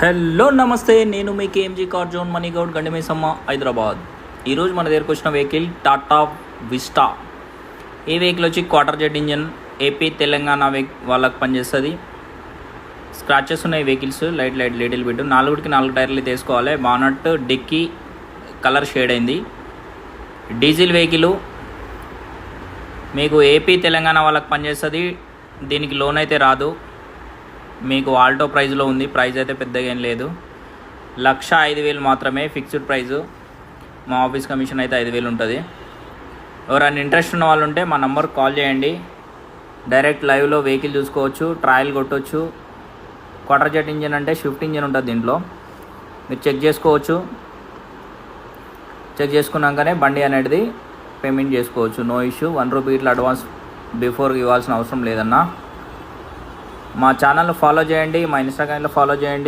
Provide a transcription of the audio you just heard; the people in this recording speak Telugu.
హలో నమస్తే, నేను మీ కేఎంజీ కార్ జోన్ మనీగౌడ్ గండిమేసమ్మ హైదరాబాద్. ఈరోజు మన దగ్గరకు వచ్చిన వెహికల్ టాటా విస్టా. ఈ వెహికల్ వచ్చి quarter jet engine, AP Telangana వాళ్ళకి పనిచేస్తుంది. స్క్రాచెస్ ఉన్నాయి వెహికల్స్, లైట్ లిటిల్ బిట్. 4 టైర్లు తీసుకోవాలి. బానట్ డిక్కీ కలర్ షేడ్ అయింది. డీజిల్ వెహికల్, మీకు ఏపీ తెలంగాణ వాళ్ళకి పనిచేస్తుంది. దీనికి లోన్ అయితే రాదు, మీకు ఆల్టో ప్రైజ్లో ఉంది. ప్రైజ్ అయితే పెద్దగా ఏం లేదు, 1,05,000 మాత్రమే ఫిక్స్డ్ ప్రైజు. మా ఆఫీస్ కమిషన్ అయితే 5,000 ఉంటుంది. ఎవరైనా ఇంట్రెస్ట్ ఉన్న వాళ్ళు ఉంటే మా నంబర్కి కాల్ చేయండి. డైరెక్ట్ లైవ్లో వెహికల్ చూసుకోవచ్చు, ట్రయల్ కొట్టవచ్చు. క్వార్టర్ జెట్ ఇంజన్ అంటే షిఫ్ట్ ఇంజన్ ఉంటుంది దీంట్లో, మీరు చెక్ చేసుకోవచ్చు. చెక్ చేసుకున్నాకనే బండి అనేది పేమెంట్ చేసుకోవచ్చు. No issue. 1 రూపీ ఇట్లా అడ్వాన్స్ బిఫోర్ ఇవ్వాల్సిన అవసరం లేదన్నా. మా ఛానల్ ఫాలో చేయండి, మా ఇన్స్టాగ్రామ్లో ఫాలో చేయండి.